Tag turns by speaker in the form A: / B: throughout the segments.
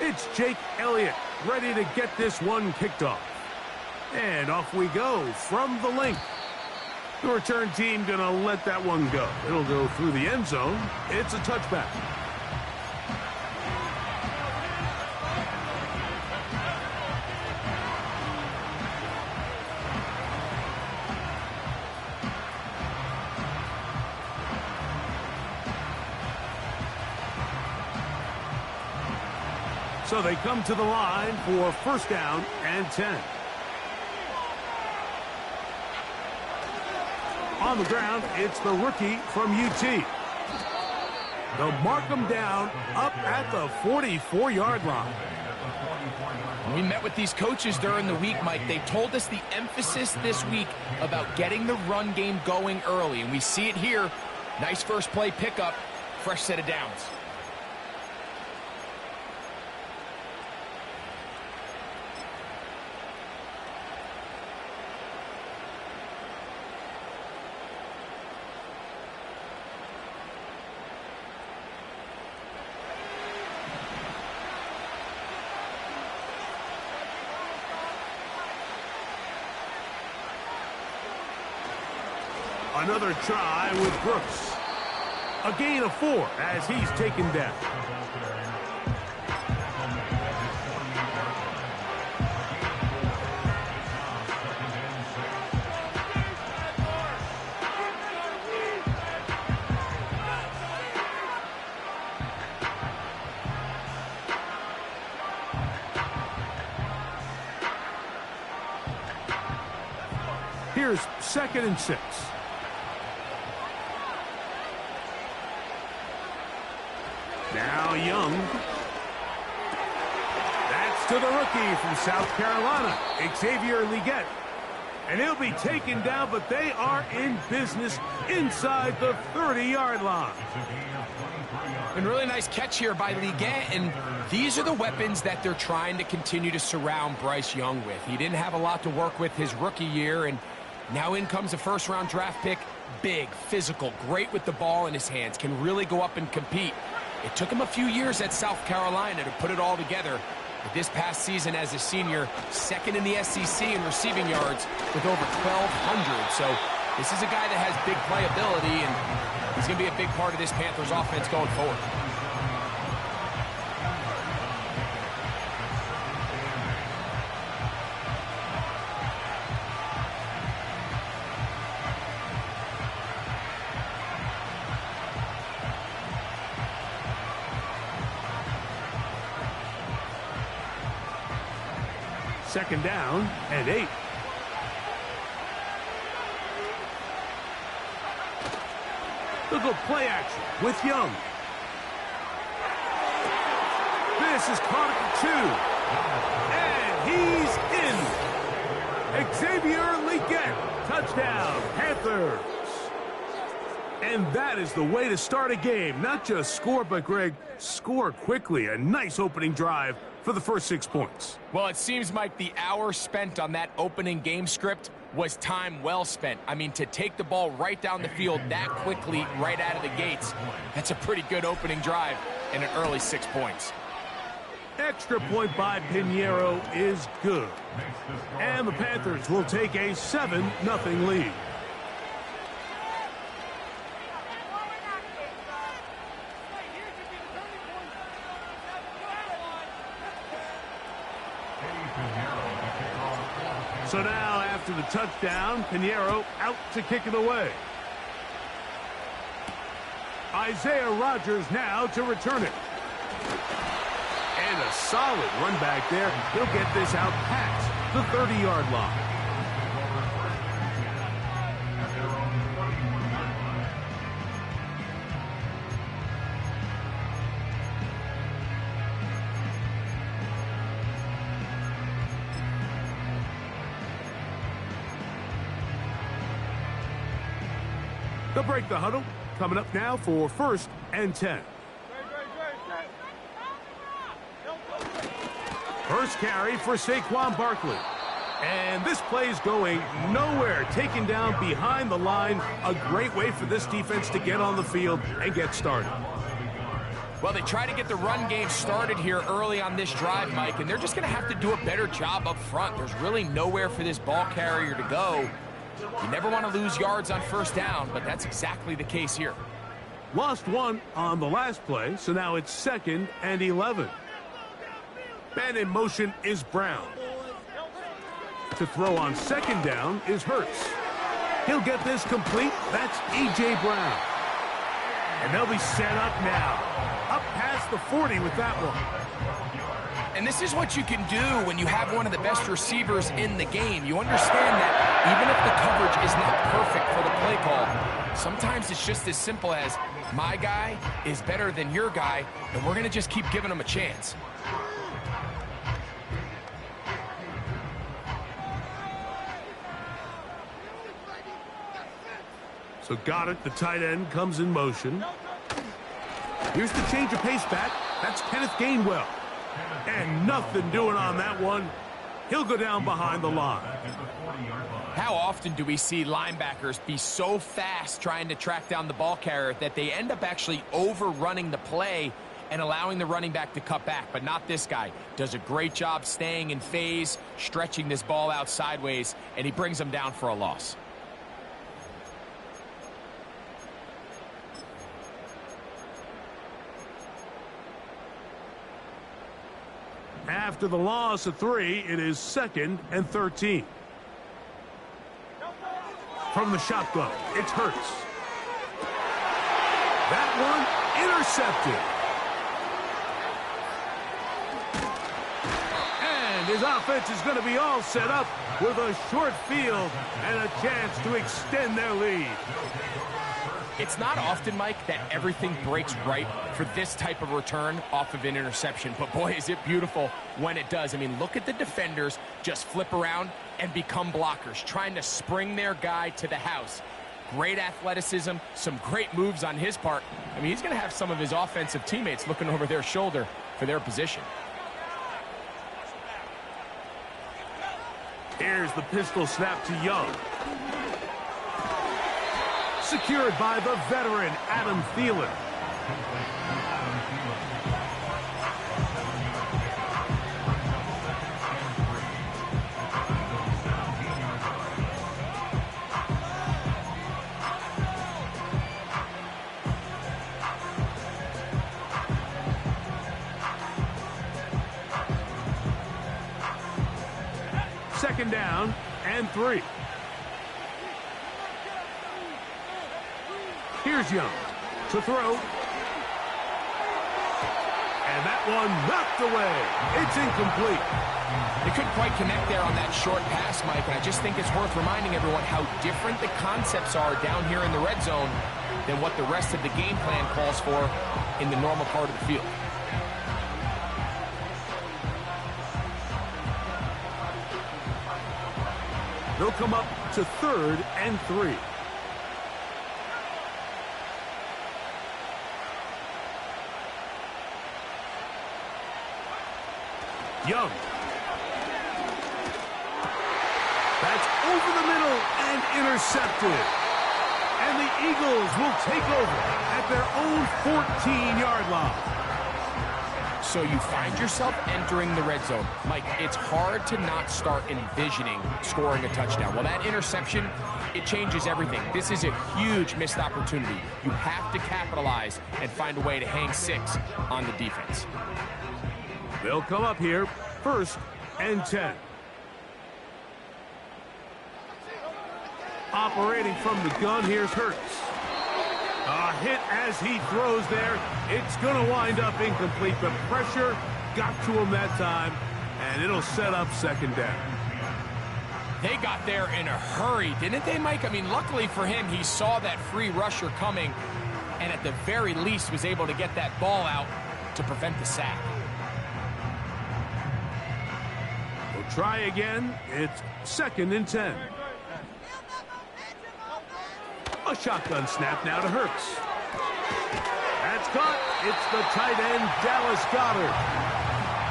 A: It's Jake Elliott, ready to get this one kicked off. And off we go from the link. The return team gonna let that one go. It'll go through the end zone. It's a touchback. So they come to the line for first down and 10. On the ground, it's the rookie from UT. They'll mark him down up at the 44-yard line.
B: We met with these coaches during the week, Mike. They told us the emphasis this week about getting the run game going early, and we see it here. Nice first play pickup, fresh set of downs.
A: Another try with Brooks. A gain of 4 as he's taken down. Here's 2nd and 6. Now Young. That's to the rookie from South Carolina, Xavier Leggett. And he'll be taken down, but they are in business inside the 30-yard line.
B: And really nice catch here by Leggett, and these are the weapons that they're trying to continue to surround Bryce Young with. He didn't have a lot to work with his rookie year, and now in comes a first-round draft pick. Big, physical, great with the ball in his hands, can really go up and compete. It took him a few years at South Carolina to put it all together. But this past season as a senior, 2nd in the SEC in receiving yards with over 1,200. So this is a guy that has big playability, and he's going to be a big part of this Panthers offense going forward.
A: Second down and 8. Look at play action with Young. This is caught at the 2. And he's in. Xavier Leggett. Touchdown, Panthers. And that is the way to start a game. Not just score, but, Greg, score quickly. A nice opening drive for the first 6 points.
B: Well, it seems, Mike, the hour spent on that opening game script was time well spent. I mean, to take the ball right down the field that quickly right out of the gates, that's a pretty good opening drive and an early 6 points.
A: Extra point by Pinheiro is good. And the Panthers will take a 7-0 lead. So now, after the touchdown, Pinheiro out to kick it away. Isaiah Rodgers now to return it. And a solid run back there. He'll get this out past the 30-yard line. They'll break the huddle. Coming up now for 1st and 10. First carry for Saquon Barkley. And this play's going nowhere. Taken down behind the line. A great way for this defense to get on the field and get started.
B: Well, they try to get the run game started here early on this drive, Mike, and they're just going to have to do a better job up front. There's really nowhere for this ball carrier to go. You never want to lose yards on first down, but that's exactly the case here.
A: Lost one on the last play, so now it's 2nd and 11. Man in motion is Brown. To throw on 2nd down is Hurts. He'll get this complete. That's A.J. Brown. And they'll be set up now. Up past the 40 with that one.
B: And this is what you can do when you have one of the best receivers in the game. You understand that even if the coverage is not perfect for the play call, sometimes it's just as simple as my guy is better than your guy, and we're going to just keep giving him a chance.
A: So got it. The tight end comes in motion. Here's the change of pace back. That's Kenneth Gainwell. And nothing doing on that one. He'll go down behind the line.
B: How often do we see linebackers be so fast trying to track down the ball carrier that they end up actually overrunning the play and allowing the running back to cut back? But not this guy. Does a great job staying in phase, stretching this ball out sideways, and he brings them down for a loss.
A: After the loss of 3, it is 2nd and 13. From the shotgun, it's Hurts. That one intercepted. And his offense is going to be all set up with a short field and a chance to extend their lead.
B: It's not often, Mike, that everything breaks right for this type of return off of an interception. But, boy, is it beautiful when it does. I mean, look at the defenders just flip around and become blockers, trying to spring their guy to the house. Great athleticism, some great moves on his part. I mean, he's going to have some of his offensive teammates looking over their shoulder for their position.
A: Here's the pistol snap to Young. Secured by the veteran, Adam Thielen. Second down and 3. Here's Young to throw. And that one knocked away. It's incomplete.
B: They couldn't quite connect there on that short pass, Mike, and I just think it's worth reminding everyone how different the concepts are down here in the red zone than what the rest of the game plan calls for in the normal part of the field.
A: They'll come up to 3rd and 3. Young. That's over the middle and intercepted. And the Eagles will take over at their own 14-yard line.
B: So you find yourself entering the red zone. Mike, it's hard to not start envisioning scoring a touchdown. Well, that interception, it changes everything. This is a huge missed opportunity. You have to capitalize and find a way to hang 6 on the defense.
A: They'll come up here, 1st and 10. Operating from the gun, here's Hurts. A hit as he throws there. It's going to wind up incomplete. The pressure got to him that time, and it'll set up 2nd down.
B: They got there in a hurry, didn't they, Mike? I mean, luckily for him, he saw that free rusher coming, and at the very least was able to get that ball out to prevent the sack.
A: We'll try again. It's 2nd and 10. A shotgun snap now to Hurts. That's caught. It's the tight end, Dallas Goedert.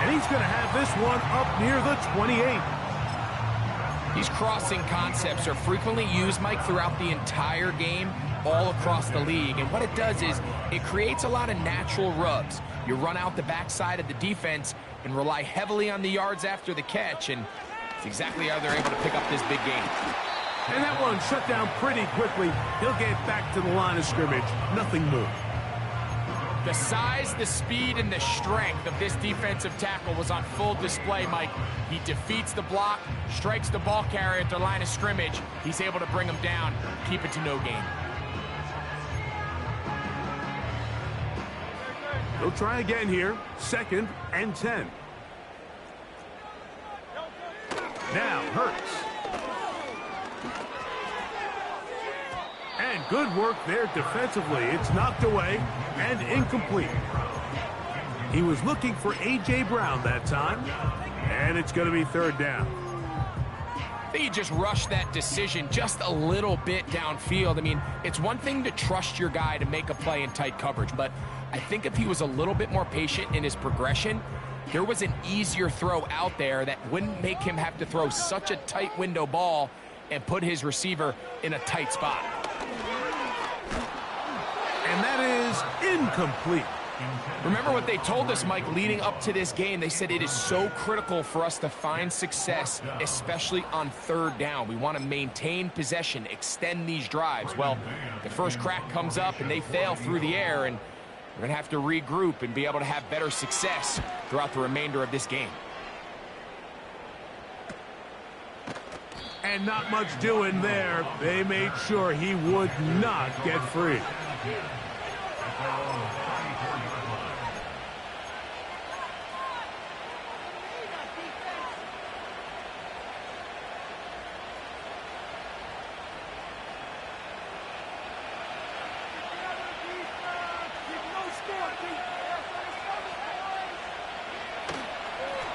A: And he's going to have this one up near the 28.
B: These crossing concepts are frequently used, Mike, throughout the entire game, all across the league. And what it does is it creates a lot of natural rubs. You run out the backside of the defense and rely heavily on the yards after the catch, and it's exactly how they're able to pick up this big game.
A: And that one shut down pretty quickly. He'll get back to the line of scrimmage. Nothing more.
B: The size, the speed, and the strength of this defensive tackle was on full display, Mike. He defeats the block, strikes the ball carrier at the line of scrimmage. He's able to bring him down, keep it to no gain.
A: They'll try again here. 2nd and 10. Now Hurts. And good work there defensively. It's knocked away and incomplete. He was looking for A.J. Brown that time, and it's going to be 3rd down.
B: I think he just rushed that decision just a little bit downfield. I mean, it's one thing to trust your guy to make a play in tight coverage, but I think if he was a little bit more patient in his progression, there was an easier throw out there that wouldn't make him have to throw such a tight window ball and put his receiver in a tight spot.
A: And that is incomplete.
B: Remember what they told us, Mike, leading up to this game. They said it is so critical for us to find success, especially on 3rd down. We want to maintain possession, extend these drives. Well, the first crack comes up and they fail through the air, and we're going to have to regroup and be able to have better success throughout the remainder of this game.
A: And not much doing there. They made sure he would not get free.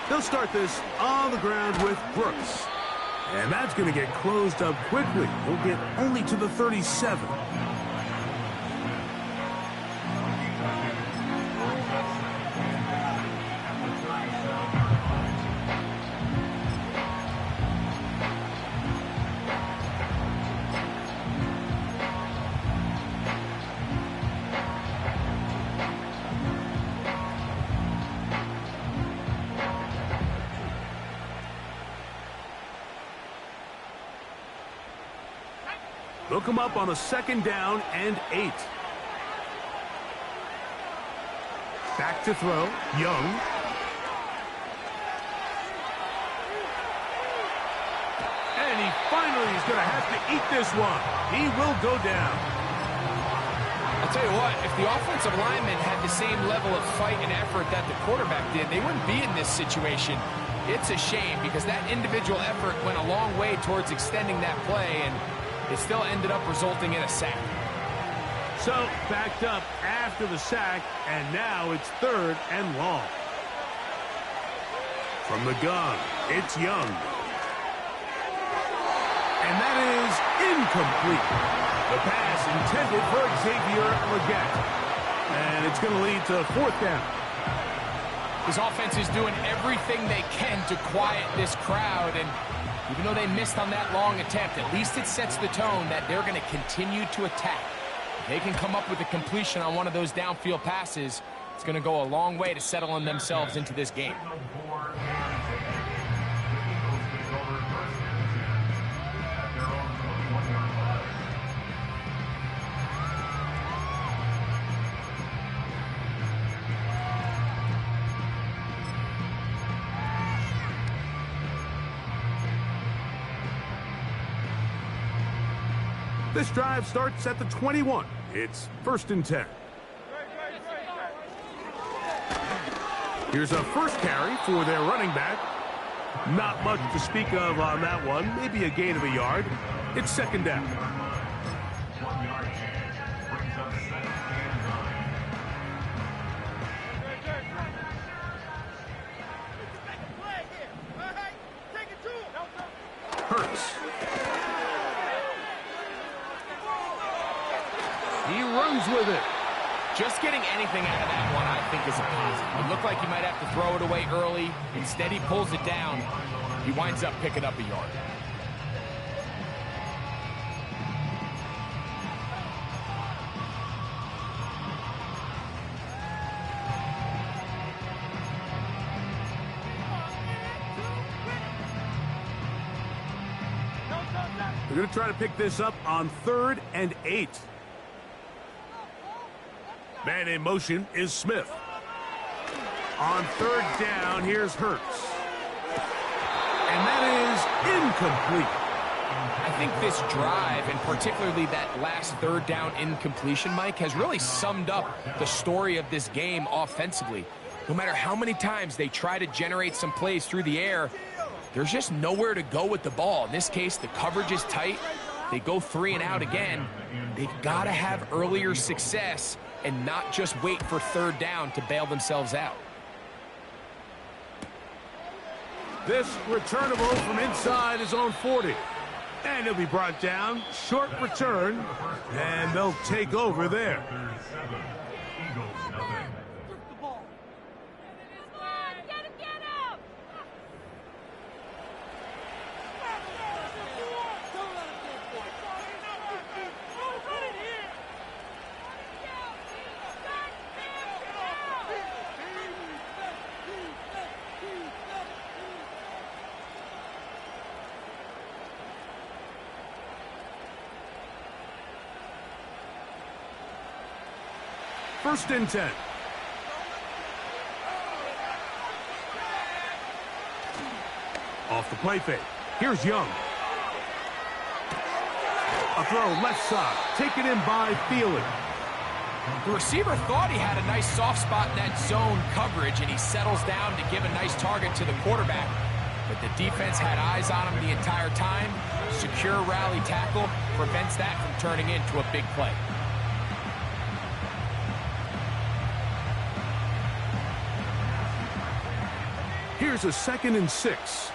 A: They'll start this on the ground with Brooks. And that's going to get closed up quickly. He'll get only to the 37. They'll come up on a 2nd down and 8. Back to throw. Young. And he finally is going to have to eat this one. He will go down.
B: I'll tell you what, if the offensive lineman had the same level of fight and effort that the quarterback did, they wouldn't be in this situation. It's a shame because that individual effort went a long way towards extending that play, and it still ended up resulting in a sack.
A: So, backed up after the sack, and now it's 3rd and long. From the gun, it's Young. And that is incomplete. The pass intended for Xavier Legette. And it's going to lead to 4th down.
B: This offense is doing everything they can to quiet this crowd, and even though they missed on that long attempt, at least it sets the tone that they're going to continue to attack. If they can come up with a completion on one of those downfield passes, it's going to go a long way to settling themselves into this game.
A: This drive starts at the 21. It's 1st and 10. Here's a first carry for their running back. Not much to speak of on that one. Maybe a gain of a yard. It's 2nd down. Hurts. He runs with it.
B: Just getting anything out of that one, I think, is a positive. It looked like he might have to throw it away early. Instead, he pulls it down. He winds up picking up a yard.
A: going to try to pick this up on 3rd and 8. Man in motion is Smith. On 3rd down, here's Hurts. And that is incomplete.
B: I think this drive, and particularly that last 3rd down incompletion, Mike, has really summed up the story of this game offensively. No matter how many times they try to generate some plays through the air, there's just nowhere to go with the ball. In this case, the coverage is tight. They go 3 and out again. They've got to have earlier success and not just wait for 3rd down to bail themselves out.
A: This returnable from inside his own 40. And he'll be brought down. Short return. And they'll take over there. First and 10. Off the play fake. Here's Young. A throw left side. Taken in by Thielen.
B: The receiver thought he had a nice soft spot in that zone coverage, and he settles down to give a nice target to the quarterback. But the defense had eyes on him the entire time. Secure rally tackle prevents that from turning into a big play.
A: Here's a 2nd and 6.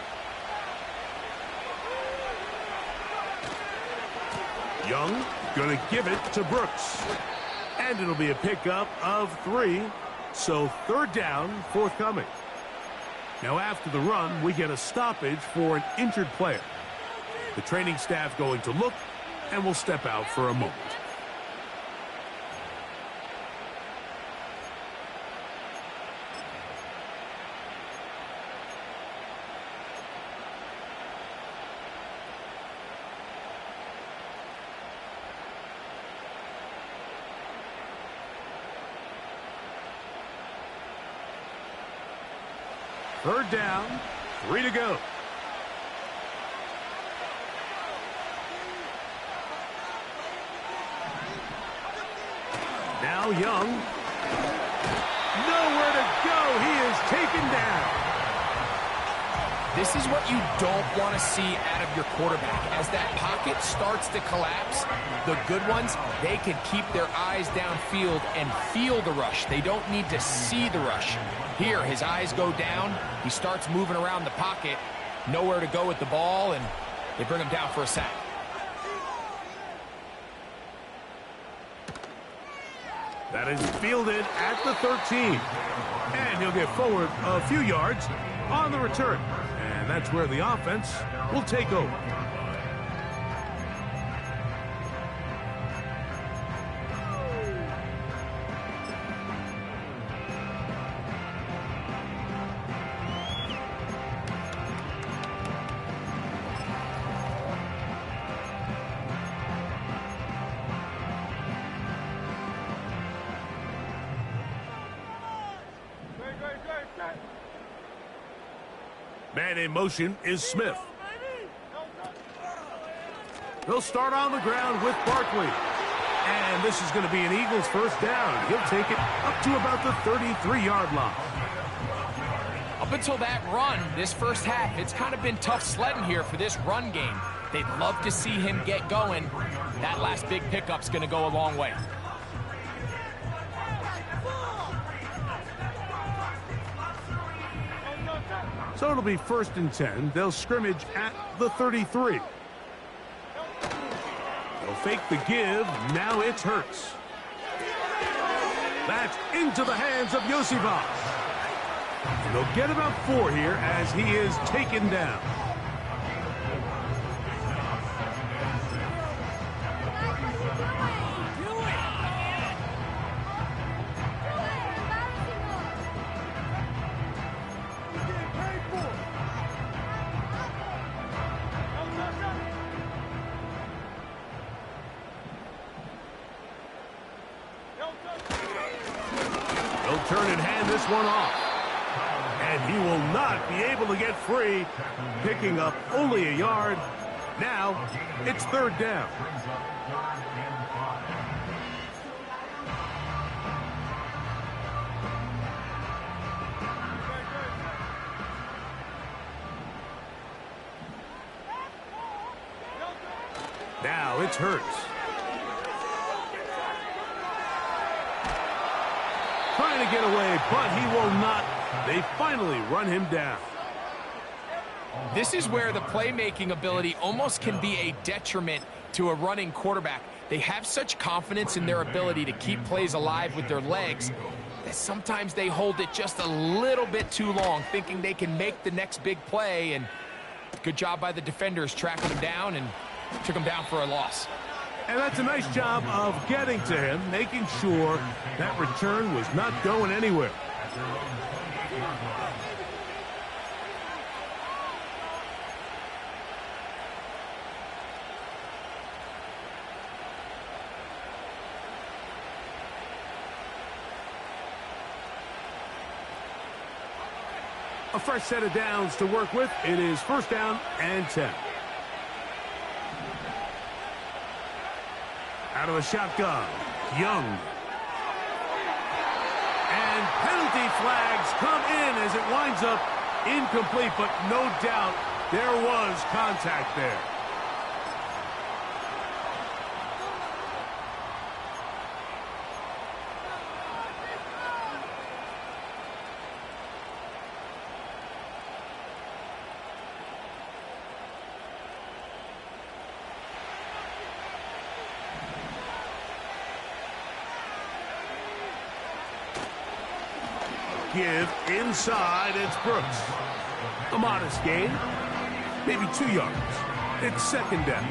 A: Young gonna give it to Brooks. And it'll be a pickup of 3. So 3rd down forthcoming. Now after the run, we get a stoppage for an injured player. The training staff going to look and will step out for a moment. Third down, 3 to go. Now Young. Nowhere to go. He is taken down.
B: This is what you don't want to see out of your quarterback. As that pocket starts to collapse, the good ones, they can keep their eyes downfield and feel the rush. They don't need to see the rush. Here, his eyes go down. He starts moving around the pocket. Nowhere to go with the ball, and they bring him down for a sack.
A: That is fielded at the 13. And he'll get forward a few yards on the return. And that's where the offense will take over. Man in motion is Smith. They'll start on the ground with Barkley. And this is going to be an Eagles first down. He'll take it up to about the 33-yard line.
B: Up until that run, this first half, it's kind of been tough sledding here for this run game. They'd love to see him get going. That last big pickup's going to go a long way.
A: So it'll be 1st and 10. They'll scrimmage at the 33. They'll fake the give. Now it's Hurts. That's into the hands of Yosivas. And they'll get about 4 here as he is taken down. He'll turn and hand this one off. And he will not be able to get free, picking up only a yard. Now, it's third down. Now it's Hurts. Trying to get away, but he will not. They finally run him down.
B: This is where the playmaking ability almost can be a detriment to a running quarterback. They have such confidence in their ability to keep plays alive with their legs that sometimes they hold it just a little bit too long, thinking they can make the next big play. And good job by the defenders tracking him down and took him down for a loss.
A: And that's a nice job of getting to him, making sure that return was not going anywhere. A fresh set of downs to work with. It is first down and 10. Out of a shotgun, Young. And penalty flags come in as it winds up incomplete, but no doubt there was contact there. Give inside, it's Brooks. A modest gain, maybe 2 yards. It's second down.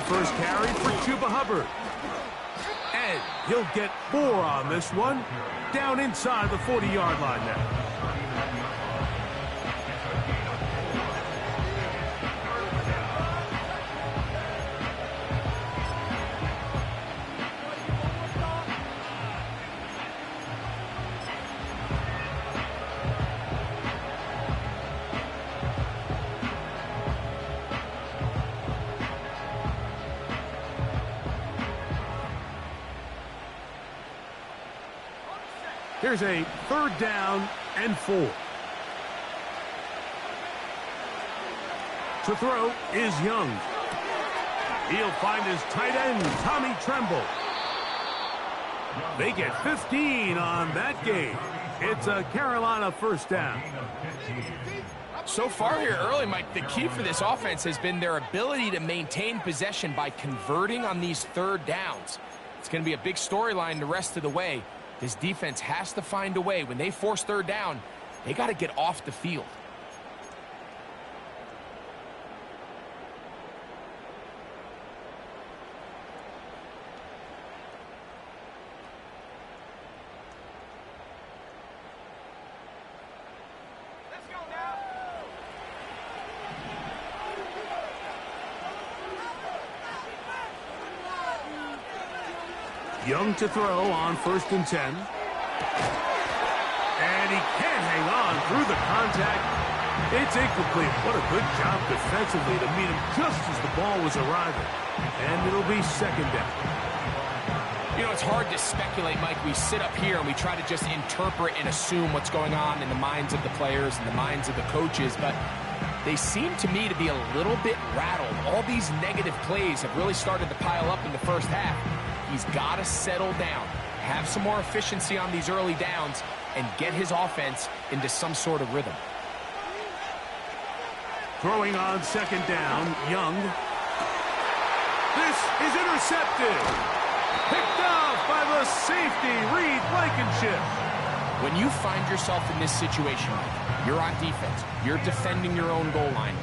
A: First carry for Chuba Hubbard. And he'll get 4 on this one. Down inside the 40-yard line now. Here's a third down and 4. To throw is Young. He'll find his tight end, Tommy Tremble. They get 15 on that game. It's a Carolina first down.
B: So far here early, Mike, the key for this offense has been their ability to maintain possession by converting on these third downs. It's going to be a big storyline the rest of the way. This defense has to find a way. When they force third down, they got to get off the field.
A: Young to throw on first and 10. And he can't hang on through the contact. It's incomplete. What a good job defensively to meet him just as the ball was arriving. And it'll be second down.
B: You know, it's hard to speculate, Mike. We sit up here and we try to just interpret and assume what's going on in the minds of the players and the minds of the coaches, but they seem to me to be a little bit rattled. All these negative plays have really started to pile up in the first half. He's got to settle down, have some more efficiency on these early downs, and get his offense into some sort of rhythm.
A: Throwing on second down, Young. This is intercepted. Picked off by the safety, Reed Blankenship.
B: When you find yourself in this situation, you're on defense, you're defending your own goal line,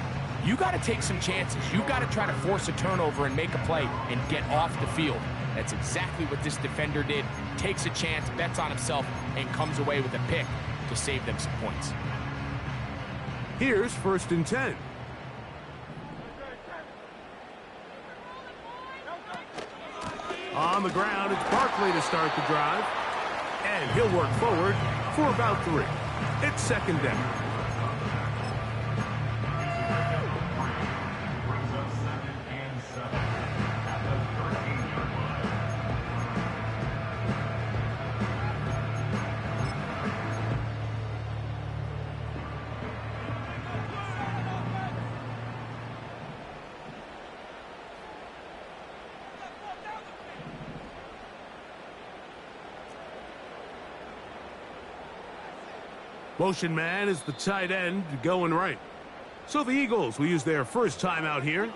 B: you got to take some chances. You got to try to force a turnover and make a play and get off the field. That's exactly what this defender did. Takes a chance, bets on himself, and comes away with a pick to save them some points.
A: Here's 1st and 10. On the ground, it's Barkley to start the drive. And he'll work forward for about 3. It's 2nd down. Motion man is the tight end going right. So the Eagles will use their first timeout here.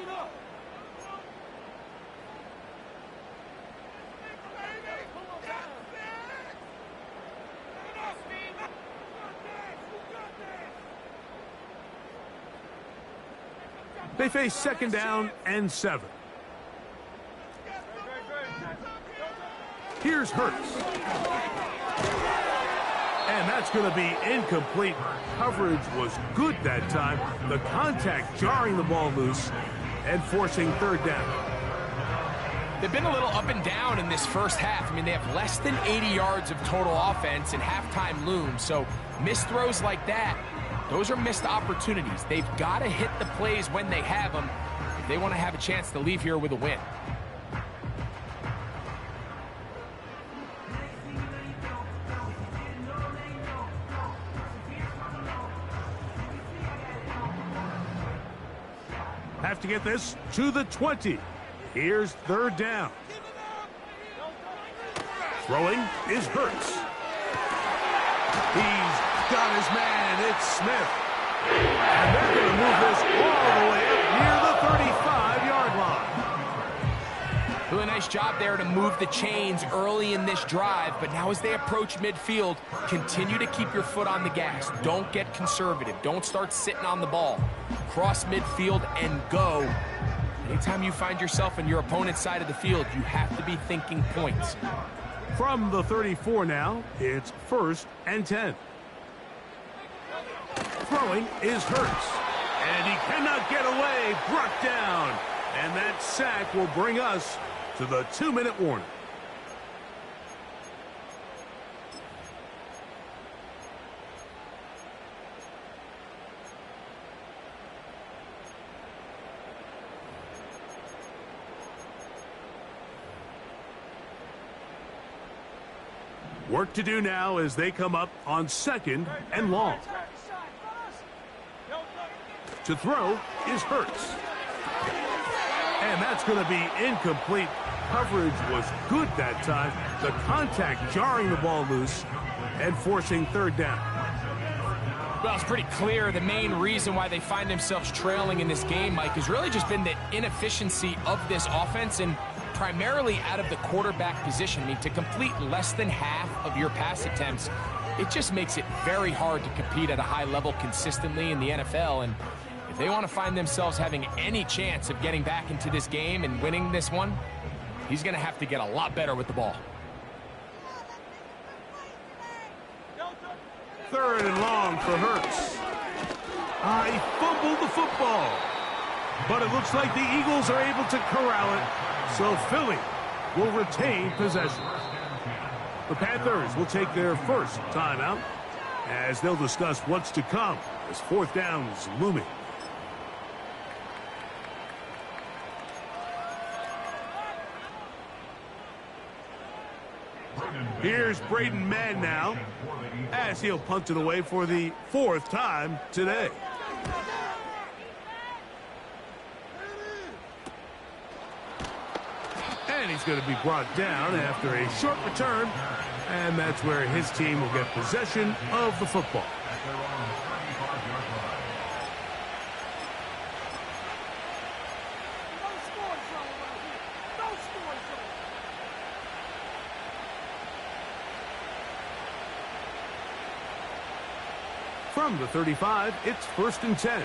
A: They face 2nd down and 7. Here's Hurts. And that's going to be incomplete. Coverage was good that time. The contact jarring the ball loose and forcing 3rd down.
B: They've been a little up and down in this first half. I mean, they have less than 80 yards of total offense and halftime looms. So missed throws like that, those are missed opportunities. They've got to hit the plays when they have them if they want to have a chance to leave here with a win.
A: Have to get this to the 20. Here's 3rd down. Throwing is Hurts. He's got his man. It's Smith. And they're going to move this all the way up near the 35-yard line.
B: Really nice job there to move the chains early in this drive, but now as they approach midfield, continue to keep your foot on the gas. Don't get conservative. Don't start sitting on the ball. Cross midfield and go. Anytime you find yourself on your opponent's side of the field, you have to be thinking points.
A: From the 34 now, it's 1st and 10. Throwing is Hurts. And he cannot get away. Brought down. And that sack will bring us to the 2-minute warning. Work to do now as they come up on 2nd and long. To throw is Hurts. And that's going to be incomplete. Coverage was good that time. The contact jarring the ball loose and forcing 3rd down.
B: Well, it's pretty clear the main reason why they find themselves trailing in this game, Mike, has really just been the inefficiency of this offense and primarily out of the quarterback position. I mean, to complete less than half of your pass attempts, it just makes it very hard to compete at a high level consistently in the NFL. And if they want to find themselves having any chance of getting back into this game and winning this one, he's going to have to get a lot better with the ball.
A: 3rd and long for Hurts. He fumbled the football. But it looks like the Eagles are able to corral it. So Philly will retain possession. The Panthers will take their first timeout as they'll discuss what's to come as 4th down is looming. Here's Braden Mann now as he'll punt it away for the 4th time today. And he's going to be brought down after a short return, and that's where his team will get possession of the football. From the 35, it's 1st and 10.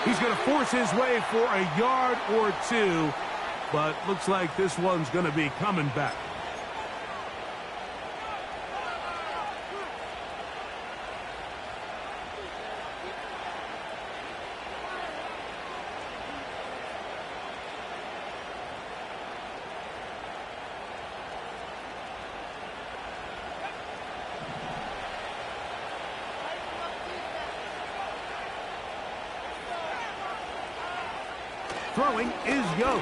A: He's going to force his way for a yard or two, but looks like this one's going to be coming back. Throwing is Young.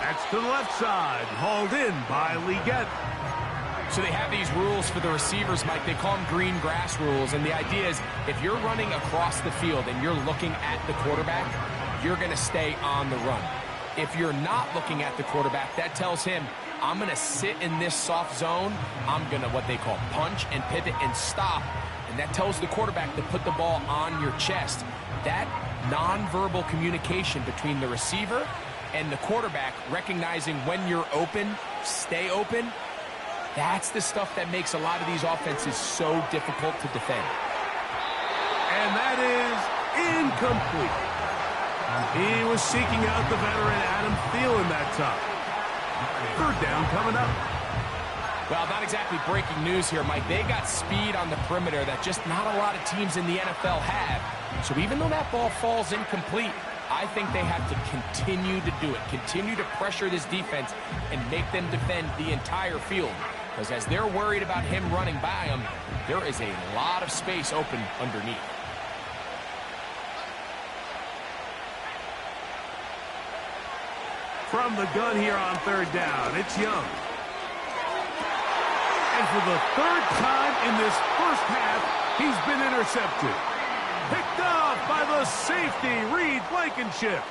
A: That's to the left side, hauled in by Leggett.
B: So they have these rules for the receivers, Mike. They call them green grass rules, and the idea is if you're running across the field and you're looking at the quarterback, you're going to stay on the run. If you're not looking at the quarterback, that tells him, I'm going to sit in this soft zone. I'm going to what they call punch and pivot and stop, and that tells the quarterback to put the ball on your chest. That nonverbal communication between the receiver and the quarterback, recognizing when you're open, stay open, that's the stuff that makes a lot of these offenses so difficult to defend.
A: And that is incomplete. He was seeking out the veteran Adam Thielen that time. 3rd down coming up.
B: Well, not exactly breaking news here, Mike. They got speed on the perimeter that just not a lot of teams in the NFL have. So even though that ball falls incomplete, I think they have to continue to do it, continue to pressure this defense and make them defend the entire field. Because as they're worried about him running by them, there is a lot of space open underneath.
A: From the gun here on 3rd down, it's Young. And for the 3rd time in this first half, he's been intercepted. Picked off by the safety, Reed Blankenship.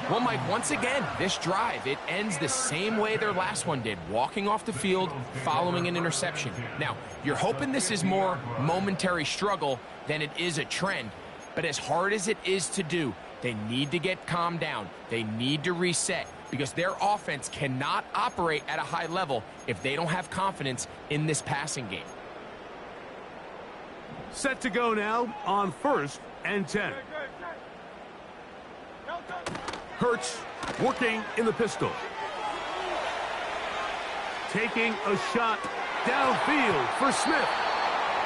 B: Well, Mike, once again, this drive, it ends the same way their last one did, walking off the field, following an interception. Now, you're hoping this is more momentary struggle than it is a trend, but as hard as it is to do, they need to get calmed down. They need to reset because their offense cannot operate at a high level if they don't have confidence in this passing game.
A: Set to go now on 1st and 10. Hurts working in the pistol. Taking a shot downfield for Smith.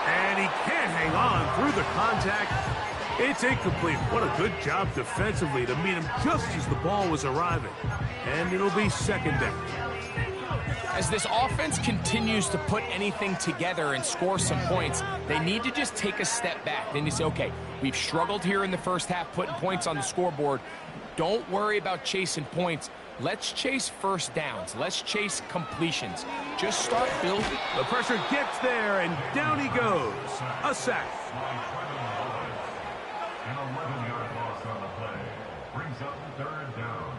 A: And he can't hang on through the contact. It's incomplete. What a good job defensively to meet him just as the ball was arriving. And it'll be 2nd down.
B: As this offense continues to put anything together and score some points, they need to just take a step back. Then you say, okay, we've struggled here in the first half putting points on the scoreboard. Don't worry about chasing points. Let's chase 1st downs. Let's chase completions. Just start building.
A: The pressure gets there, and down he goes. A sack.
C: An 11-yard loss on the play brings up 3rd down.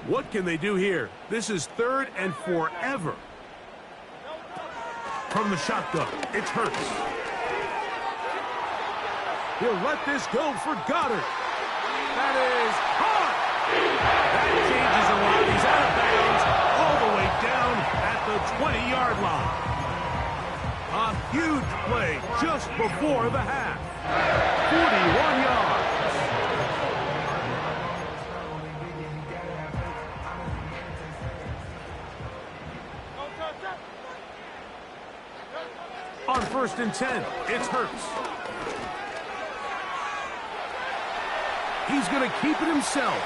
A: What can they do here? This is 3rd and forever. From the shotgun, it's Hurts. He'll let this go for Goddard. That is caught. That changes a lot. He's out of bounds all the way down at the 20-yard line. A huge play just before the half. 41 yards. On 1st and 10, it's Hurts. He's going to keep it himself.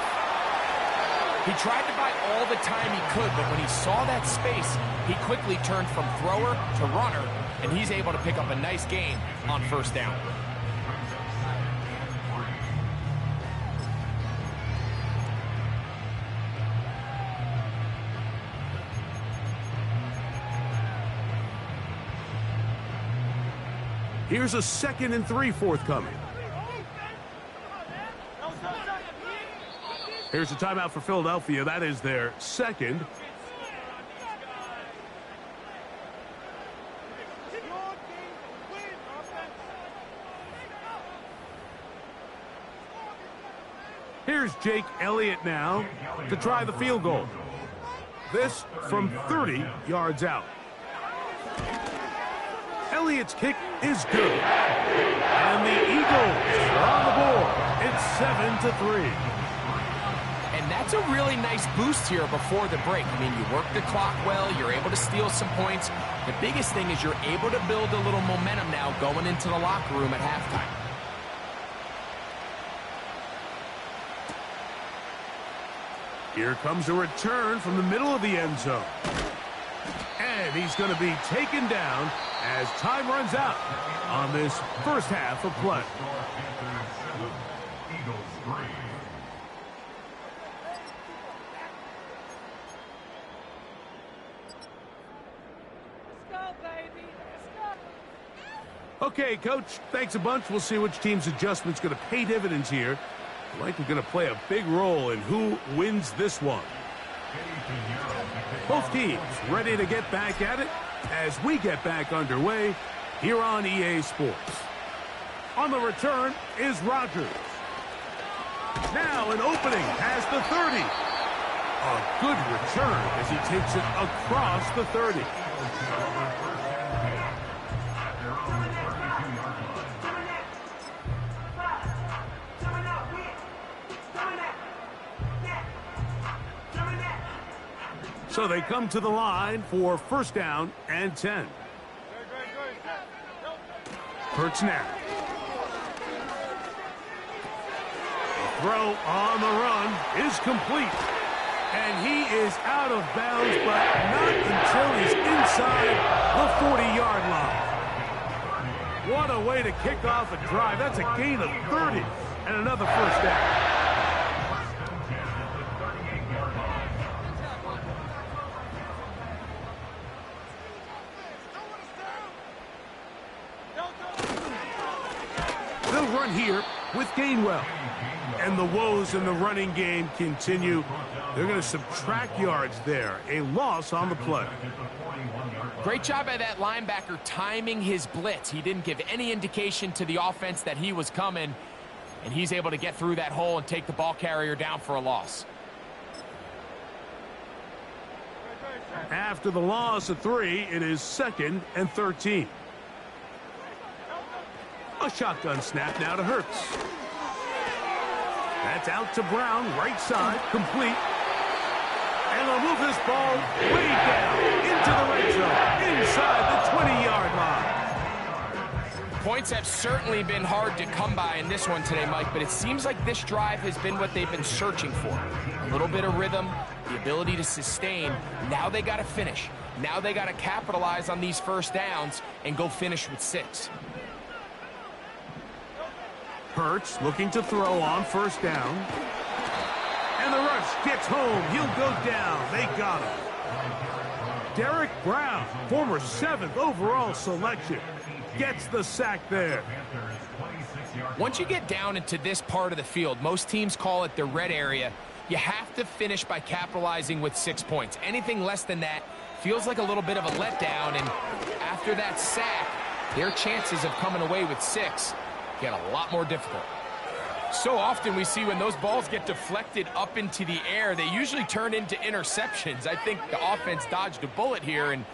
B: He tried to buy all the time he could, but when he saw that space, he quickly turned from thrower to runner, and he's able to pick up a nice gain on 1st down.
A: Here's a 2nd and 3 forthcoming. Here's a timeout for Philadelphia. That is their 2nd. Here's Jake Elliott now to try the field goal. This from 30 yards out. Elliott's kick is good. And the Eagles are on the board. It's 7-3.
B: And that's a really nice boost here before the break. I mean, you work the clock well, you're able to steal some points. The biggest thing is you're able to build a little momentum now going into the locker room at halftime.
A: Here comes a return from the middle of the end zone. And he's going to be taken down as time runs out on this first half of play. Okay, Coach, thanks a bunch. We'll see which team's adjustment's going to pay dividends here. Likely going to play a big role in who wins this one. Both teams ready to get back at it as we get back underway here on EA Sports. On the return is Rodgers. Now an opening past the 30. A good return as he takes it across the 30. So they come to the line for first down and 10. Hurts now. The throw on the run is complete. And he is out of bounds, but not until he's inside the 40-yard line. What a way to kick off a drive. That's a gain of 30 and another first down. They'll run here with Gainwell. And the woes in the running game continue. They're going to subtract yards there. A loss on the play.
B: Great job by that linebacker timing his blitz. He didn't give any indication to the offense that he was coming. And he's able to get through that hole and take the ball carrier down for a loss.
A: After the loss of 3, it is 2nd and 13. A shotgun snap now to Hurts. That's out to Brown, right side, complete. And they'll move this ball way down into the red zone, inside the 20-yard line.
B: Points have certainly been hard to come by in this one today, Mike, but it seems like this drive has been what they've been searching for. A little bit of rhythm, the ability to sustain. Now they got to finish. Now they got to capitalize on these first downs and go finish with 6.
A: Hurts looking to throw on first down. And the rush gets home. He'll go down. They got him. Derek Brown, former 7th overall selection, gets the sack there.
B: Once you get down into this part of the field, most teams call it the red area. You have to finish by capitalizing with 6 points. Anything less than that feels like a little bit of a letdown. And after that sack, their chances of coming away with 6 get a lot more difficult. So often we see when those balls get deflected up into the air, they usually turn into interceptions. I think the offense dodged a bullet here, and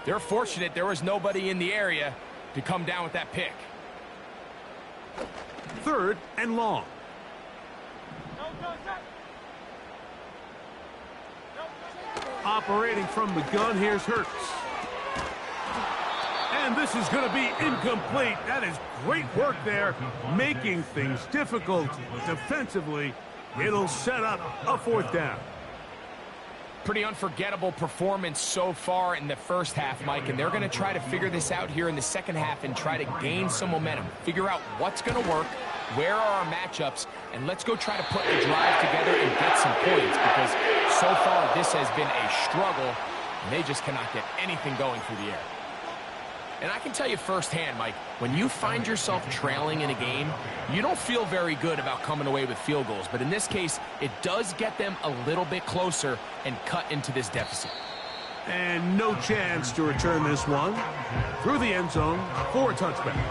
B: they're fortunate there was nobody in the area to come down with that pick.
A: 3rd and long. Operating from the gun, here's Hurts. And this is going to be incomplete. That is great work there, making things difficult defensively. It'll set up a 4th down.
B: Pretty unforgettable performance so far in the first half, Mike, and they're going to try to figure this out here in the second half and try to gain some momentum, figure out what's going to work, where are our matchups, and let's go try to put the drive together and get some points, because so far this has been a struggle, and they just cannot get anything going through the air. And I can tell you firsthand, Mike, when you find yourself trailing in a game, you don't feel very good about coming away with field goals. But in this case, it does get them a little bit closer and cut into this deficit.
A: And no chance to return this one through the end zone for a touchback.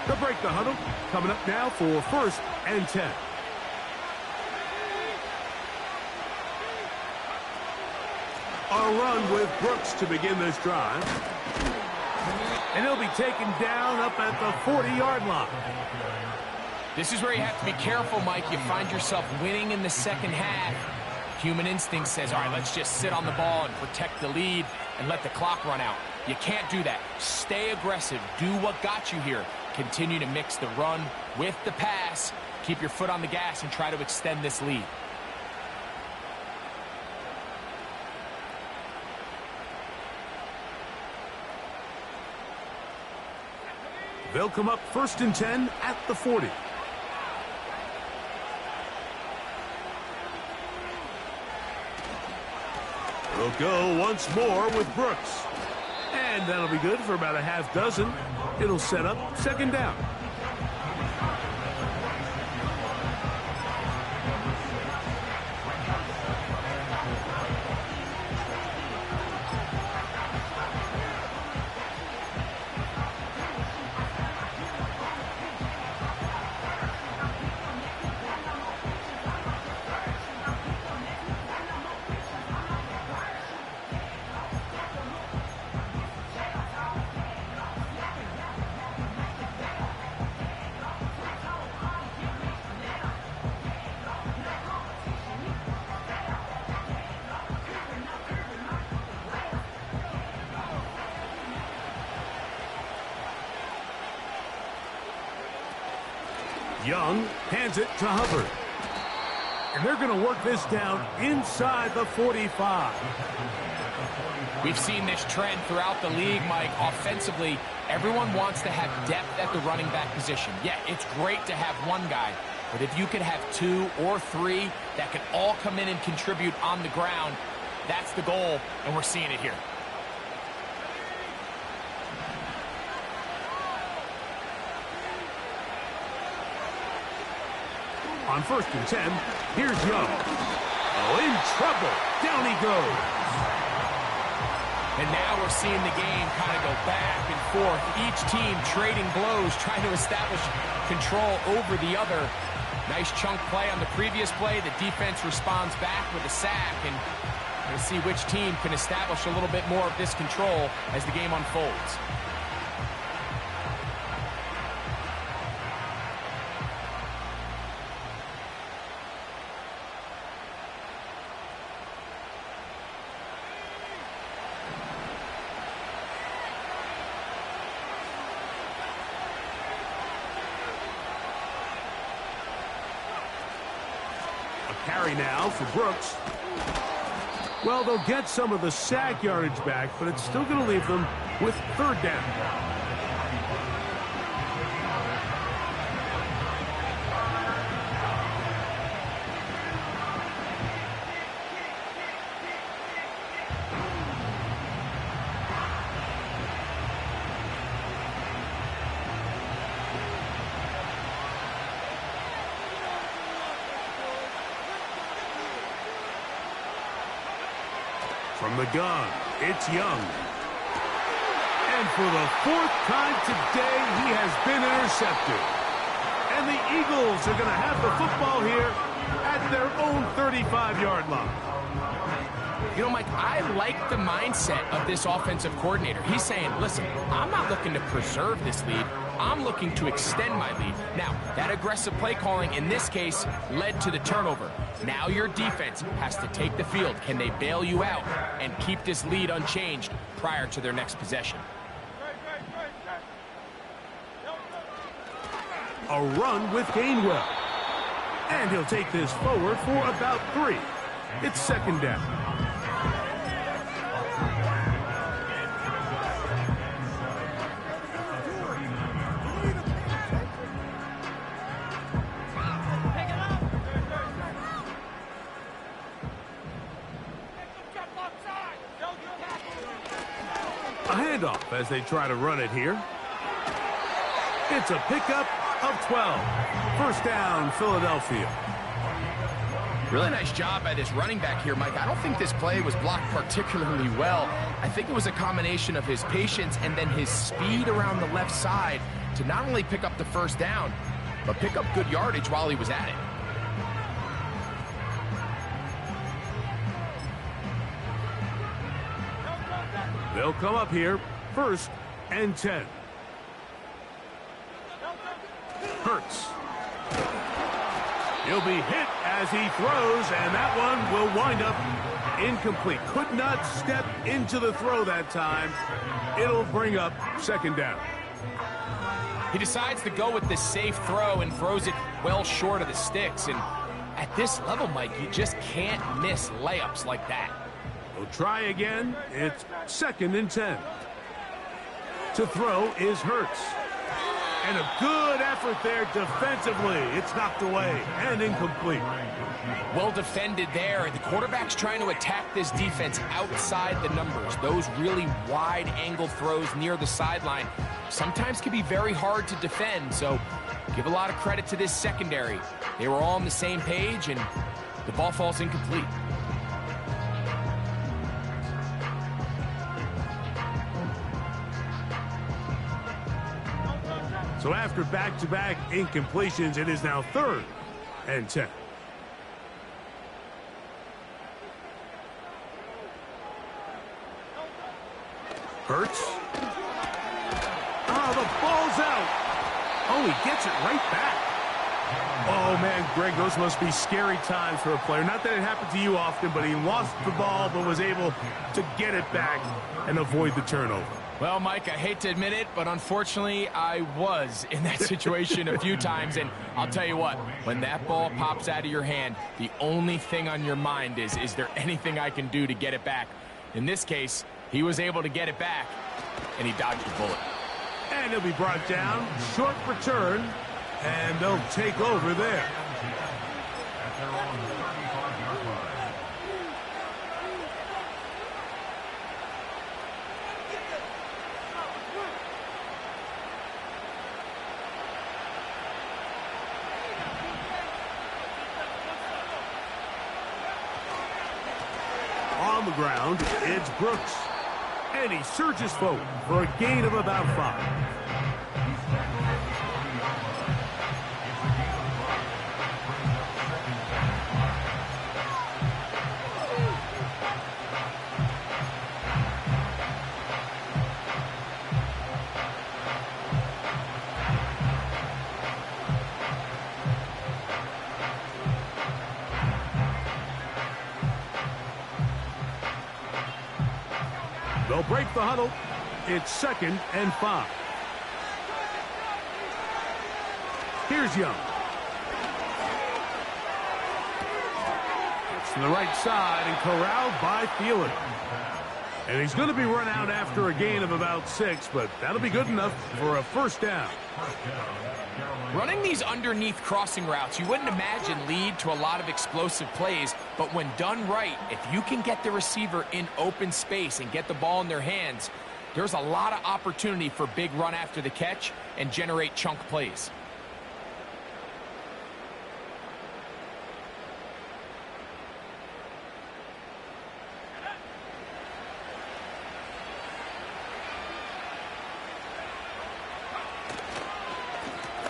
A: They'll break the huddle. Coming up now for 1st and 10. A run with Brooks to begin this drive. And he'll be taken down up at the 40-yard line.
B: This is where you have to be careful, Mike. You find yourself winning in the second half. Human instinct says, all right, let's just sit on the ball and protect the lead and let the clock run out. You can't do that. Stay aggressive. Do what got you here. Continue to mix the run with the pass. Keep your foot on the gas and try to extend this lead.
A: They'll come up 1st and 10 at the 40. They'll go once more with Brooks. And that'll be good for about a half dozen. It'll set up 2nd down. Young hands it to Hubbard. And they're going to work this down inside the 45.
B: We've seen this trend throughout the league, Mike. Offensively, everyone wants to have depth at the running back position. Yeah, it's great to have one guy, but if you could have 2 or 3 that can all come in and contribute on the ground, that's the goal, and we're seeing it here.
A: On 1st and 10, here's Young. Oh, in trouble. Down he goes.
B: And now we're seeing the game kind of go back and forth. Each team trading blows, trying to establish control over the other. Nice chunk play on the previous play. The defense responds back with a sack, and we'll see which team can establish a little bit more of this control as the game unfolds.
A: Carry now for Brooks. Well, they'll get some of the sack yardage back, but it's still going to leave them with 3rd down. From the gun, it's Young. And for the 4th time today, he has been intercepted. And the Eagles are going to have the football here at their own 35-yard line.
B: You know, Mike, I like the mindset of this offensive coordinator. He's saying, listen, I'm not looking to preserve this lead. I'm looking to extend my lead. Now, that aggressive play calling in this case led to the turnover. Now your defense has to take the field. Can they bail you out and keep this lead unchanged prior to their next possession?
A: A run with Gainwell. And he'll take this forward for about 3. It's 2nd down. A handoff as they try to run it here. It's a pickup of 12. 1st down, Philadelphia.
B: Really nice job by this running back here, Mike. I don't think this play was blocked particularly well. I think it was a combination of his patience and then his speed around the left side to not only pick up the first down, but pick up good yardage while he was at it.
A: They'll come up here, 1st and 10. Hurts. He'll be hit as he throws, and that one will wind up incomplete. Could not step into the throw that time. It'll bring up 2nd down.
B: He decides to go with the safe throw and throws it well short of the sticks. And at this level, Mike, you just can't miss layups like that.
A: We'll try again. It's 2nd and 10. To throw is Hurts. And a good effort there defensively. It's knocked away and incomplete.
B: Well defended there. The quarterback's trying to attack this defense outside the numbers. Those really wide angle throws near the sideline sometimes can be very hard to defend. So give a lot of credit to this secondary. They were all on the same page, and the ball falls incomplete.
A: So after back-to-back incompletions, it is now 3rd and 10. Hurts. Oh, the ball's out. Oh, he gets it right back. Oh, man, Greg, those must be scary times for a player. Not that it happened to you often, but he lost the ball but was able to get it back and avoid the turnover.
B: Well, Mike, I hate to admit it, but unfortunately, I was in that situation a few times. And I'll tell you what, when that ball pops out of your hand, the only thing on your mind is there anything I can do to get it back? In this case, he was able to get it back, and he dodged the bullet.
A: And he'll be brought down. Short return, and they'll take over there. On the ground, it's Brooks. And he surges forward for a gain of about 5. They'll break the huddle. It's 2nd and 5. Here's Young. It's to the right side and corralled by Thielen. And he's going to be run out after a gain of about 6, but that'll be good enough for a 1st down.
B: Running these underneath crossing routes, you wouldn't imagine lead to a lot of explosive plays, but when done right, if you can get the receiver in open space and get the ball in their hands, there's a lot of opportunity for big run after the catch and generate chunk plays.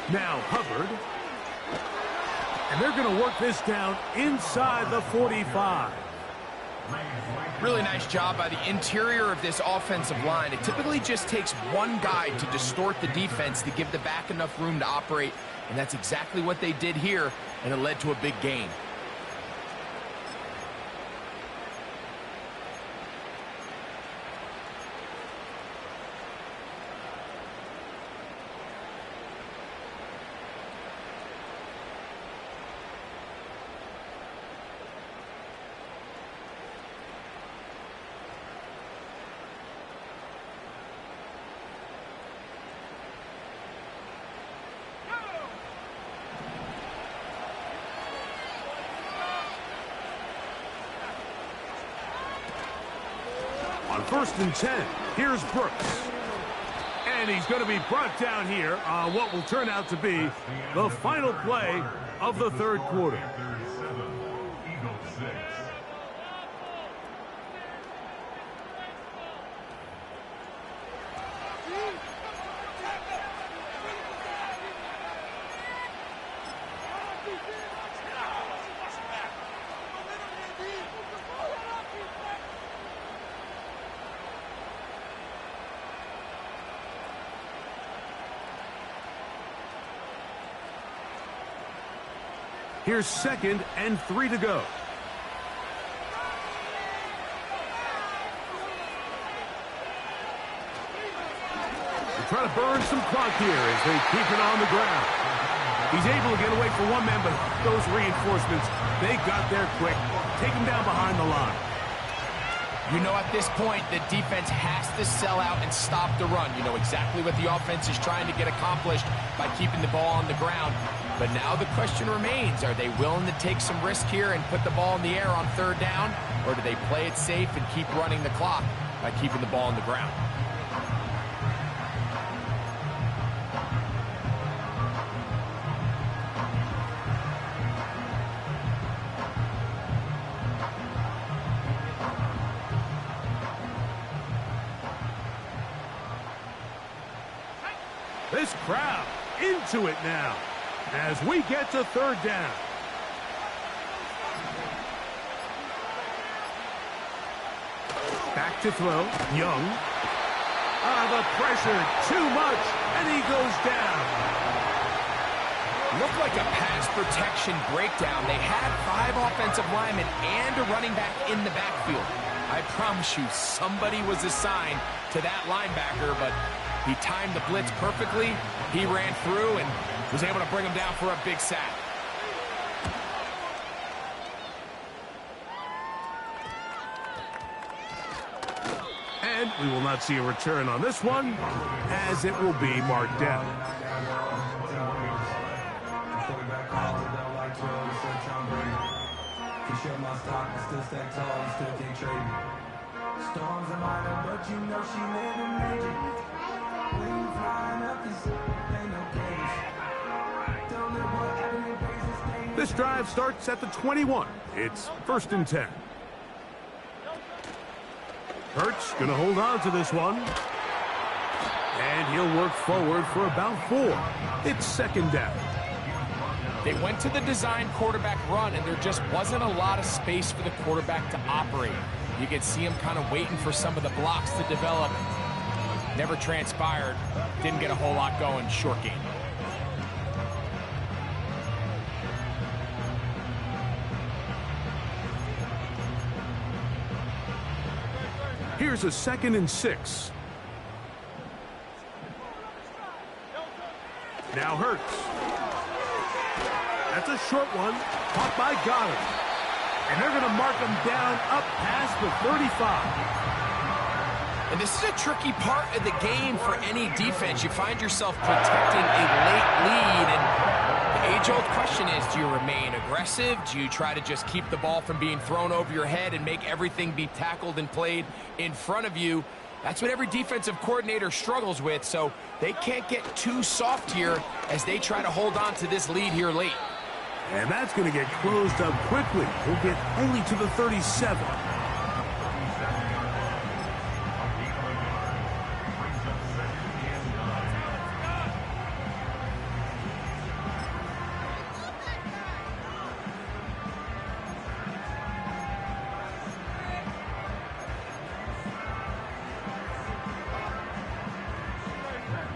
A: Now Hubbard. And they're going to work this down inside the 45.
B: Really nice job by the interior of this offensive line. It typically just takes one guy to distort the defense to give the back enough room to operate, and that's exactly what they did here, and it led to a big gain.
A: On 1st and 10, here's Brooks. And he's going to be brought down here on what will turn out to be the final play of the 3rd quarter. Here's 2nd and 3 to go. They're trying to burn some clock here as they keep it on the ground. He's able to get away for one man, but those reinforcements, they got there quick. Take him down behind the line.
B: You know, at this point, the defense has to sell out and stop the run. You know exactly what the offense is trying to get accomplished by keeping the ball on the ground. But now the question remains, are they willing to take some risk here and put the ball in the air on 3rd down? Or do they play it safe and keep running the clock by keeping the ball on the ground?
A: This crowd into it now as we get to 3rd down. Back to throw. Young. The pressure, too much, and he goes down.
B: Looked like a pass protection breakdown. They had 5 offensive linemen and a running back in the backfield. I promise you, somebody was assigned to that linebacker, but he timed the blitz perfectly. He ran through and was able to bring him down for a big sack.
A: And we will not see a return on this one, as it will be marked down.
D: Storms are minor, but you know she living major. When you flying up, this ain't no cage. Don't live what happened in crazy.
A: This drive starts at the 21. It's 1st and 10. Hurts going to hold on to this one. And he'll work forward for about 4. It's 2nd down.
B: They went to the design quarterback run, and there just wasn't a lot of space for the quarterback to operate. You could see him kind of waiting for some of the blocks to develop. Never transpired. Didn't get a whole lot going. Short game.
A: Here's a 2nd and 6. Now Hurts. That's a short one. Caught by Goddard. And they're going to mark him down up past the 35.
B: And this is a tricky part of the game for any defense. You find yourself protecting a late lead, and the age-old question is, do you remain aggressive? Do you try to just keep the ball from being thrown over your head and make everything be tackled and played in front of you? That's what every defensive coordinator struggles with, so they can't get too soft here as they try to hold on to this lead here late.
A: And that's going to get closed up quickly. We'll get only to the 37.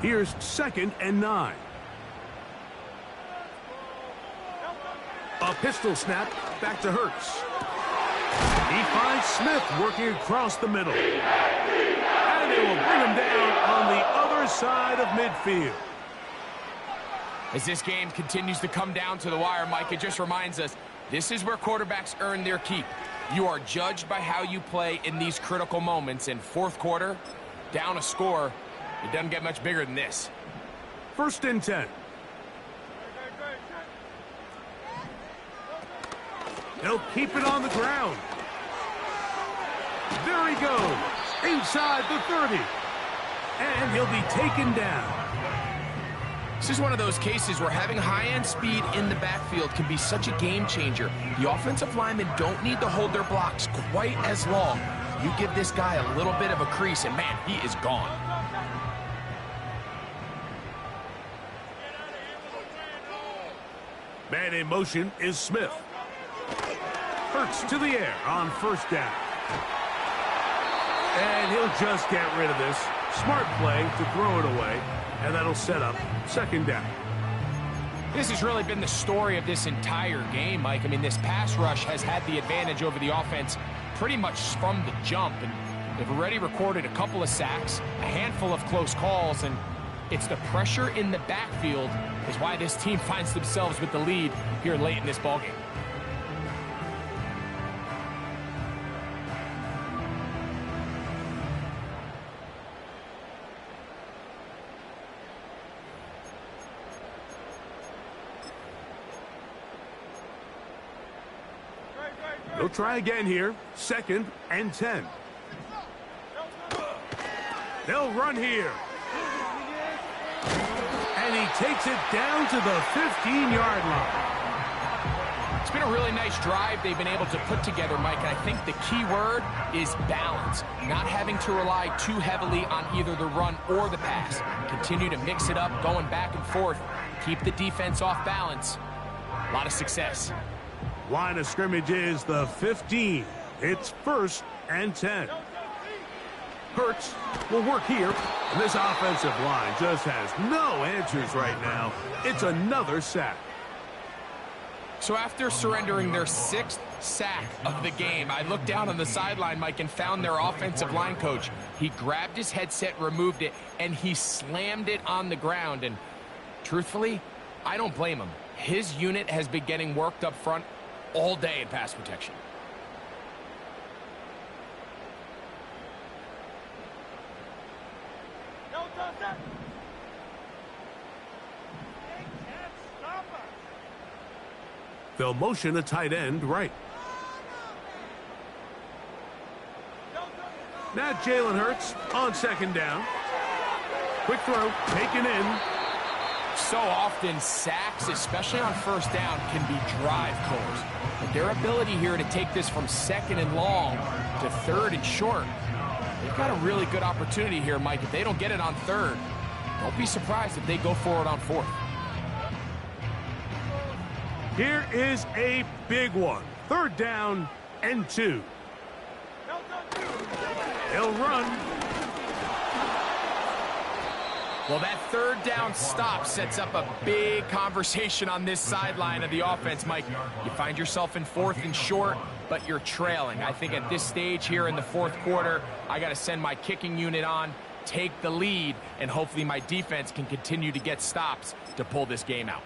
A: Here's 2nd and 9. A pistol snap, back to Hurts. He finds Smith working across the middle. And they will bring him down on the other side of midfield.
B: As this game continues to come down to the wire, Mike, it just reminds us, this is where quarterbacks earn their keep. You are judged by how you play in these critical moments. In 4th quarter, down a score, it doesn't get much bigger than this.
A: 1st and 10. They'll keep it on the ground. There he goes, inside the 30. And he'll be taken down.
B: This is one of those cases where having high-end speed in the backfield can be such a game changer. The offensive linemen don't need to hold their blocks quite as long. You give this guy a little bit of a crease, and man, he is gone.
A: Man in motion is Smith. Hurts to the air on 1st down. And he'll just get rid of this. Smart play to throw it away. And that'll set up 2nd down.
B: This has really been the story of this entire game, Mike. I mean, this pass rush has had the advantage over the offense pretty much from the jump. And they've already recorded a couple of sacks, a handful of close calls, and it's the pressure in the backfield is why this team finds themselves with the lead here late in this ballgame.
A: They'll try again here. 2nd and 10. They'll run here. And he takes it down to the 15-yard line.
B: It's been a really nice drive they've been able to put together, Mike, and I think the key word is balance. Not having to rely too heavily on either the run or the pass. Continue to mix it up, going back and forth. Keep the defense off balance. A lot of success.
A: Line of scrimmage is the 15. It's 1st and 10. Hurts will work here. And this offensive line just has no answers right now. It's another sack.
B: So after surrendering their 6th sack of the game, I looked down on the sideline, Mike, and found their offensive line coach. He grabbed his headset, removed it, and he slammed it on the ground. And truthfully, I don't blame him. His unit has been getting worked up front all day in pass protection.
A: They'll motion a tight end right. Now Jalen Hurts on 2nd down. Quick throw, taken in.
B: So often, sacks, especially on 1st down, can be drive killers. But their ability here to take this from 2nd and long to 3rd and short, they've got a really good opportunity here, Mike. If they don't get it on 3rd, don't be surprised if they go for it on 4th.
A: Here is a big one. 3rd down and 2. They'll run.
B: Well, that 3rd down stop sets up a big conversation on this sideline of the offense, Mike. You find yourself in 4th and short, but you're trailing. I think at this stage here in the 4th quarter, I got to send my kicking unit on, take the lead, and hopefully my defense can continue to get stops to pull this game out.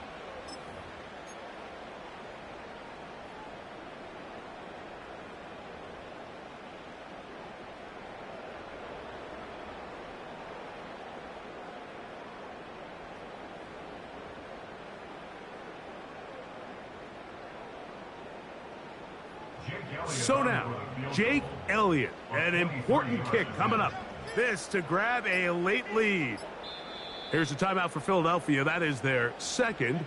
A: So now, Jake Elliott, an important kick coming up. This to grab a late lead. Here's a timeout for Philadelphia. That is their 2nd.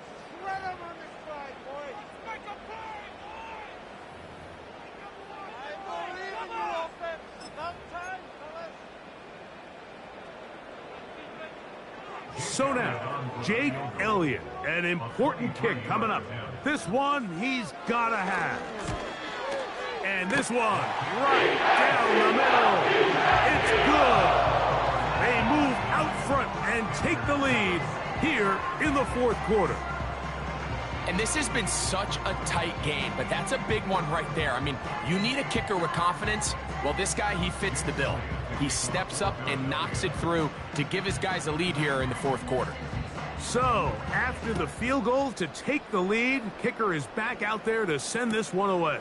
A: So now, Jake Elliott, an important kick coming up. This one he's got to have. And this one right down the middle. It's good. They move out front and take the lead here in the 4th quarter.
B: And this has been such a tight game, but that's a big one right there. I mean, you need a kicker with confidence. Well, this guy, he fits the bill. He steps up and knocks it through to give his guys a lead here in the 4th quarter.
A: So, after the field goal to take the lead, kicker is back out there to send this one away.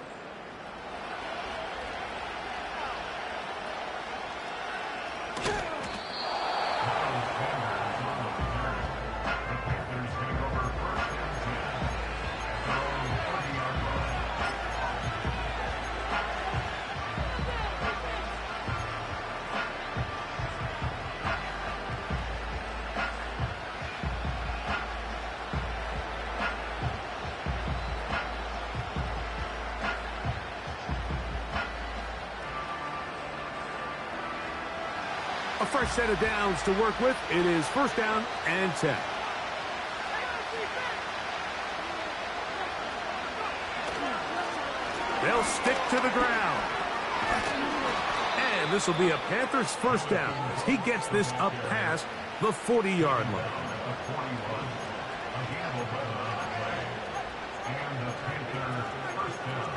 A: A fresh set of downs to work with. It is 1st down and 10. They'll stick to the ground. And this will be a Panthers 1st down as he gets this up past the 40-yard line.
C: And the Panthers first down.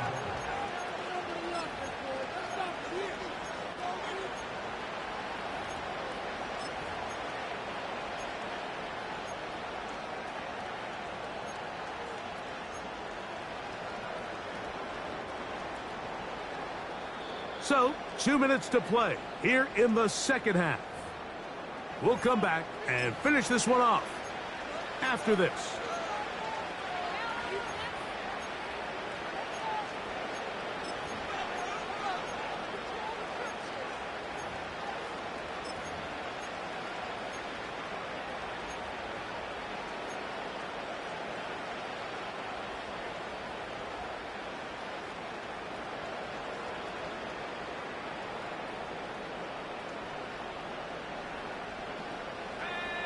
A: So, 2 minutes to play here in the second half. We'll come back and finish this one off after this.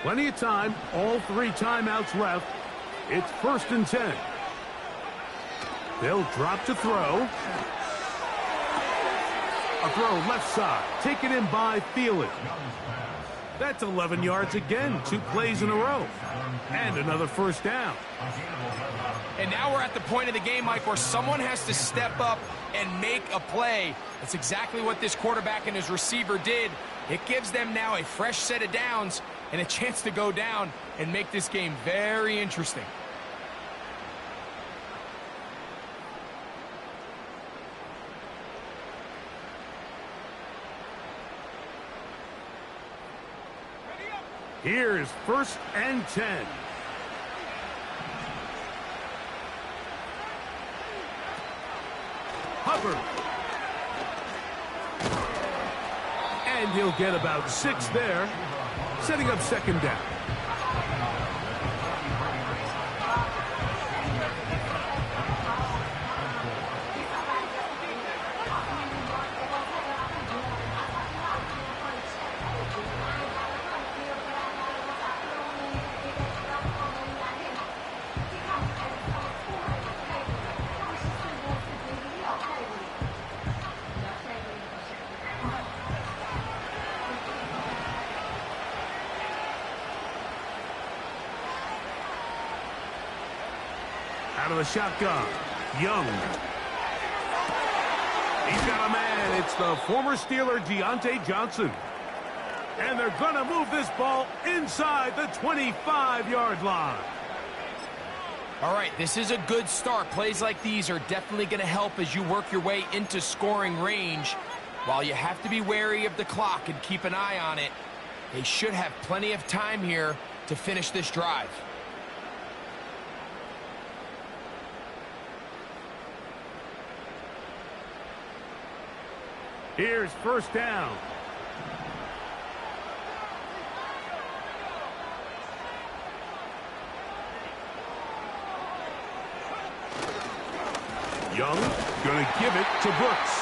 A: Plenty of time, all 3 timeouts left. It's 1st and 10. They'll drop to throw. A throw left side, taken in by Thielen. That's 11 yards again, 2 plays in a row. And another first down.
B: And now we're at the point of the game, Mike, where someone has to step up and make a play. That's exactly what this quarterback and his receiver did. It gives them now a fresh set of downs and a chance to go down and make this game very interesting.
A: Here's 1st and 10. Hubbard. And he'll get about 6 there, setting up 2nd down. Out of the shotgun, Young. He's got a man. It's the former Steeler, Deontay Johnson. And they're going to move this ball inside the 25-yard line.
B: All right, this is a good start. Plays like these are definitely going to help as you work your way into scoring range. While you have to be wary of the clock and keep an eye on it, they should have plenty of time here to finish this drive.
A: Here's 1st down. Young going to give it to Brooks.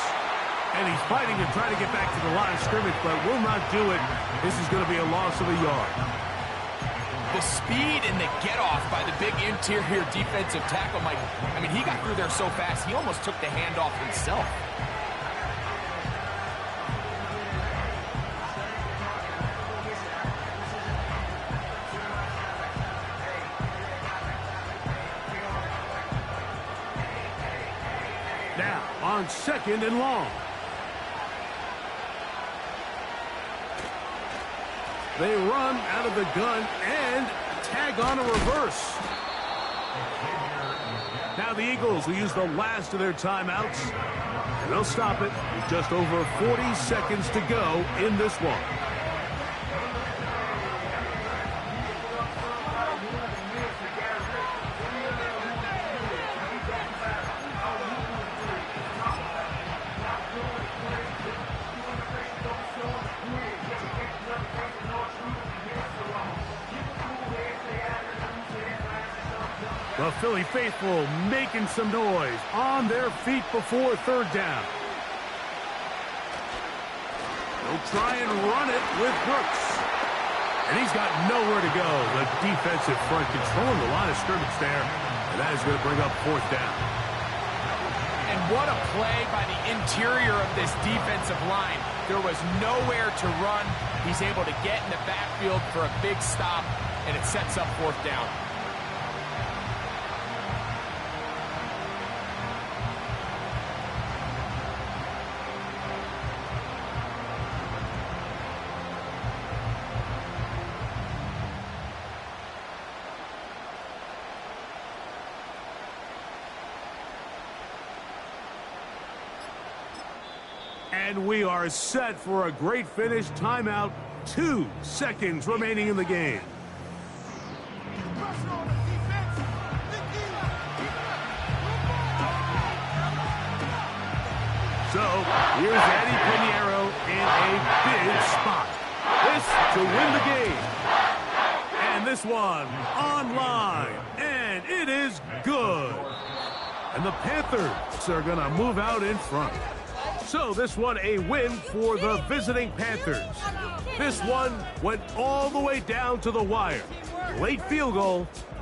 A: And he's fighting and trying to get back to the line of scrimmage, but will not do it. This is going to be a loss of a yard.
B: The speed and the get-off by the big interior defensive tackle, Mike. I mean, he got through there so fast, he almost took the handoff himself.
A: Now, on 2nd and long. They run out of the gun and tag on a reverse. Now the Eagles will use the last of their timeouts. And they'll stop it with just over 40 seconds to go in this one. The Philly faithful making some noise on their feet before 3rd down. They'll try and run it with Brooks. And he's got nowhere to go. The defensive front controlling the line of scrimmage there. And that is going to bring up 4th down.
B: And what a play by the interior of this defensive line. There was nowhere to run. He's able to get in the backfield for a big stop, and it sets up 4th down.
A: And we are set for a great finish. Timeout. 2 seconds remaining in the game. So, here's Eddie Pinheiro in a big spot. This to win the game. And this one online. And it is good. And the Panthers are going to move out in front. So this one a win for the visiting Panthers. This one went all the way down to the wire. Late field goal